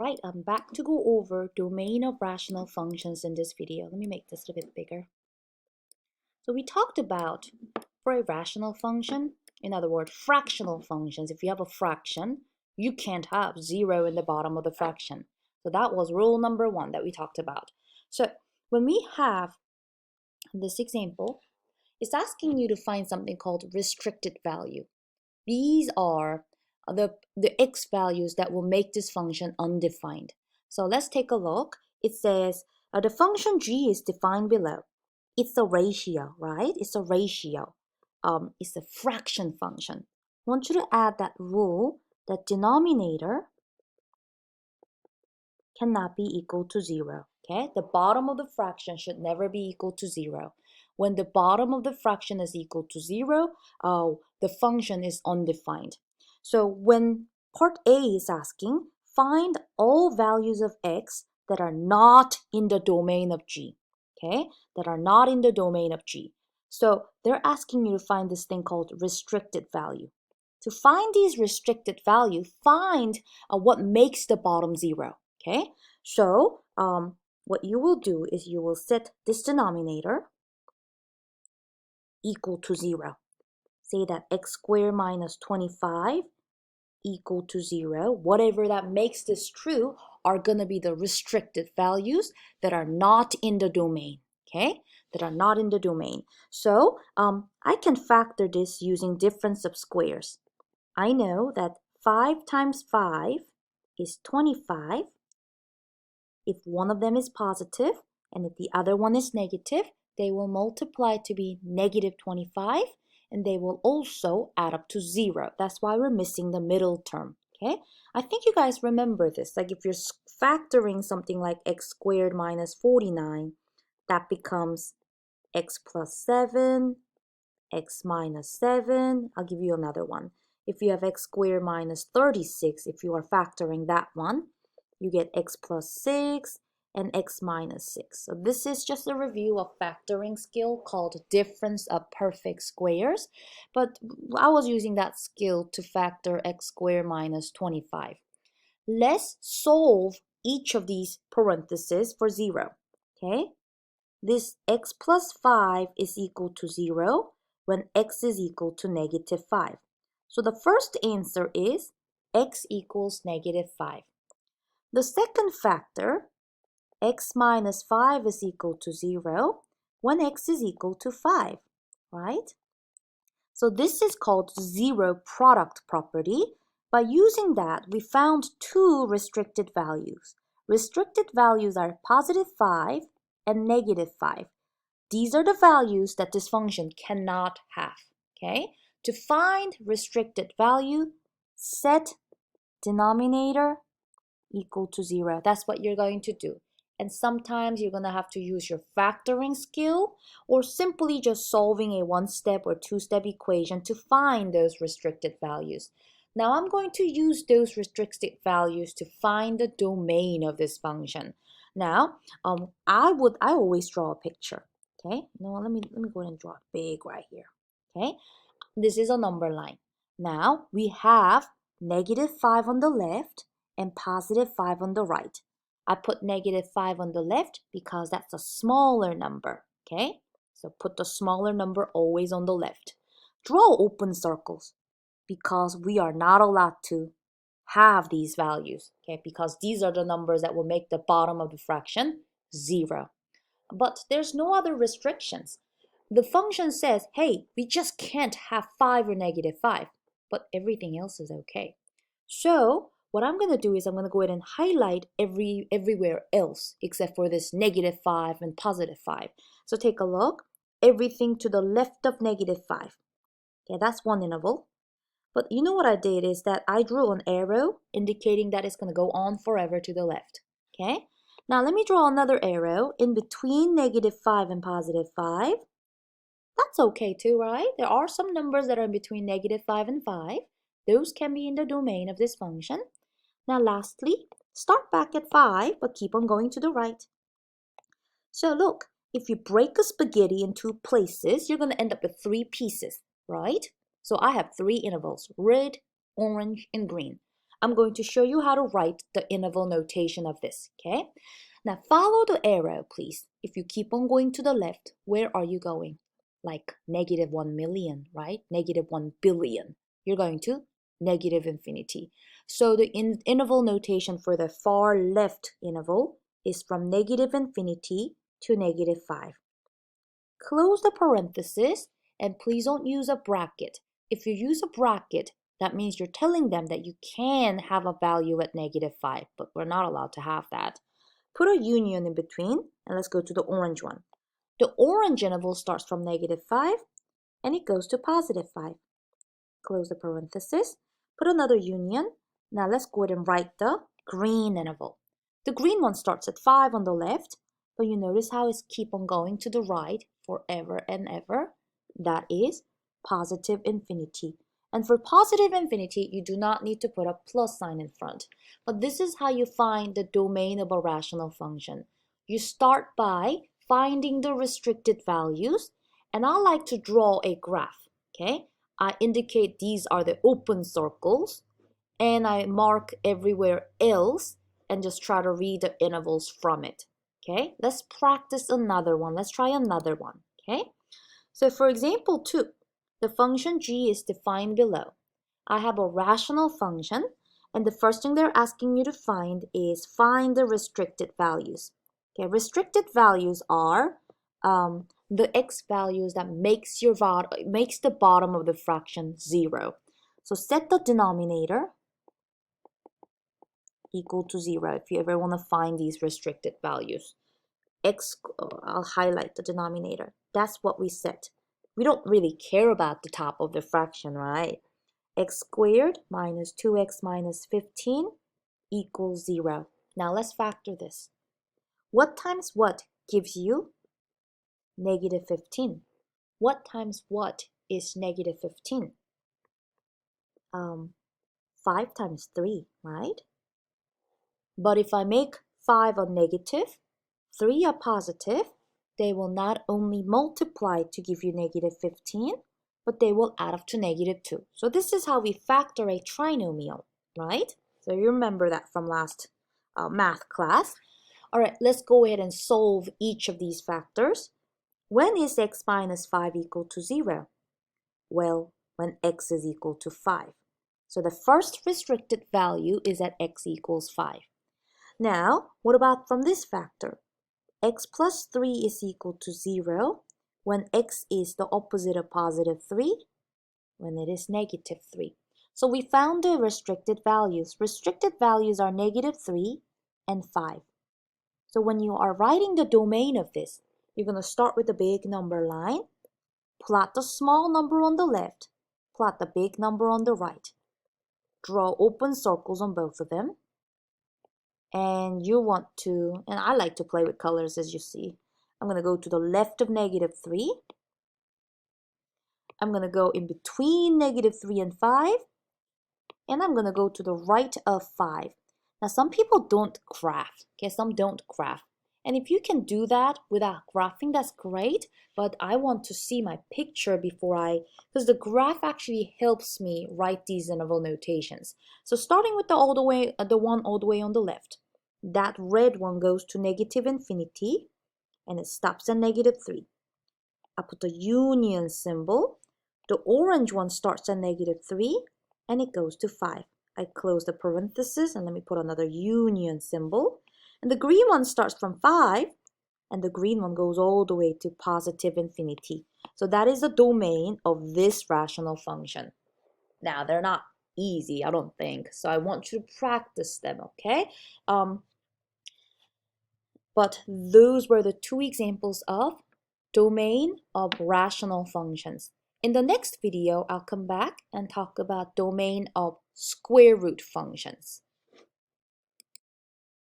Right, I'm back to go over domain of rational functions in this video. Let me make this a bit bigger. So we talked about for a rational function, in other words, fractional functions. If you have a fraction, you can't have 0 in the bottom of the fraction. So that was rule number 1 that we talked about. So when we have this example, it's asking you to find something called restricted value. These are the x values that will make this function undefined. So let's take a look. It says the function g is defined below. It's a ratio, right? It's a ratio. It's a fraction function. I want you to add that rule that denominator cannot be equal to 0. Okay, the bottom of the fraction should never be equal to 0. When the bottom of the fraction is equal to 0, the function is undefined. So when part A is asking, find all values of x that are not in the domain of g. Okay, that are not in the domain of g. So they're asking you to find this thing called restricted value. To find these restricted value, find what makes the bottom 0. Okay, so what you will do is you will set this denominator equal to 0. Say that x squared minus 25 equal to 0. Whatever that makes this true are going to be the restricted values that are not in the domain. Okay, that are not in the domain. So I can factor this using difference of squares. I know that 5 times 5 is 25. If one of them is positive and if the other one is negative, they will multiply to be negative 25 and they will also add up to 0. That's why we're missing the middle term, okay? I think you guys remember this. Like if you're factoring something like x squared minus 49, that becomes x plus 7, x minus 7. I'll give you another one. If you have x squared minus 36, if you are factoring that one, you get x plus 6 and x minus 6. So this is just a review of factoring skill called difference of perfect squares. But I was using that skill to factor x squared minus 25. Let's solve each of these parentheses for 0. Okay? This x plus 5 is equal to 0 when x is equal to negative 5. So the first answer is x equals negative 5. The second factor, x minus 5 is equal to 0 when x is equal to 5, right? So this is called zero product property. By using that, we found two restricted values. Restricted values are positive 5 and negative 5. These are the values that this function cannot have, okay? To find restricted value, set denominator equal to 0. That's what you're going to do. And sometimes you're going to have to use your factoring skill or simply just solving a one-step or two-step equation to find those restricted values. Now I'm going to use those restricted values to find the domain of this function. Now, I always draw a picture. Okay, no, let me go ahead and draw it big right here. Okay, this is a number line. Now we have negative 5 on the left and positive 5 on the right. I put negative 5 on the left because that's a smaller number. Okay, so put the smaller number always on the left. Draw open circles because we are not allowed to have these values. Okay, because these are the numbers that will make the bottom of the fraction 0. But there's no other restrictions. The function says, hey, we just can't have 5 or negative 5, but everything else is okay. So what I'm going to do is I'm going to go ahead and highlight everywhere else except for this negative 5 and positive 5. So take a look. Everything to the left of negative 5. Okay, that's one interval. But you know what I did is that I drew an arrow indicating that it's going to go on forever to the left. Okay? Now let me draw another arrow in between negative 5 and positive 5. That's okay too, right? There are some numbers that are in between negative 5 and 5. Those can be in the domain of this function. Now lastly, start back at 5 but keep on going to the right. So look, if you break a spaghetti in two places, you're going to end up with 3 pieces, right? So I have 3 intervals, red, orange, and green. I'm going to show you how to write the interval notation of this, okay? Now follow the arrow, please. If you keep on going to the left, where are you going? Like negative 1 million, right? Negative 1 billion. You're going to negative infinity. So the interval notation for the far left interval is from negative infinity to negative 5. Close the parenthesis and please don't use a bracket. If you use a bracket, that means you're telling them that you can have a value at negative 5, but we're not allowed to have that. Put a union in between, and let's go to the orange one. The orange interval starts from negative 5, and it goes to positive 5. Close the parenthesis. Put another union. Now let's go ahead and write the green interval. The green one starts at 5 on the left, but you notice how it's keep on going to the right forever and ever. That is positive infinity. And for positive infinity, you do not need to put a plus sign in front. But this is how you find the domain of a rational function. You start by finding the restricted values, and I like to draw a graph, okay? I indicate these are the open circles, and I mark everywhere else and just try to read the intervals from it, okay? Let's practice another one. Let's try another one, okay? So for example 2, the function g is defined below. I have a rational function, and the first thing they're asking you to find is find the restricted values. Okay, restricted values are the x values that makes the bottom of the fraction 0. So set the denominator equal to 0 if you ever want to find these restricted values. I'll highlight the denominator. That's what we set. We don't really care about the top of the fraction, right? X squared minus 2x minus 15 equals 0. Now let's factor this. What times what gives you negative 15? What times what is negative 15? 5 times 3, right? But if I make 5 a negative, 3 a positive, they will not only multiply to give you negative 15, but they will add up to negative 2. So this is how we factor a trinomial, right? So you remember that from last math class. All right, let's go ahead and solve each of these factors. When is x minus 5 equal to 0? Well, when x is equal to 5. So the first restricted value is at x equals 5. Now, what about from this factor? X plus 3 is equal to 0 when x is the opposite of positive 3, when it is negative 3. So we found the restricted values. Restricted values are negative 3 and 5. So when you are writing the domain of this, you're going to start with the big number line, plot the small number on the left, plot the big number on the right. Draw open circles on both of them. And you want to, and I like to play with colors as you see. I'm going to go to the left of negative 3. I'm going to go in between negative 3 and 5. And I'm going to go to the right of 5. Now some people don't graph, okay? Some don't graph. And if you can do that without graphing, that's great. But I want to see my picture before because the graph actually helps me write these interval notations. So starting with the one all the way on the left, that red one goes to negative infinity and it stops at negative 3. I put the union symbol. The orange one starts at negative 3 and it goes to 5. I close the parenthesis and let me put another union symbol. And the green one starts from 5 and the green one goes all the way to positive infinity. So that is the domain of this rational function. Now, they're not easy, I don't think. So I want you to practice them, okay? But those were the 2 examples of domain of rational functions. In the next video, I'll come back and talk about domain of square root functions.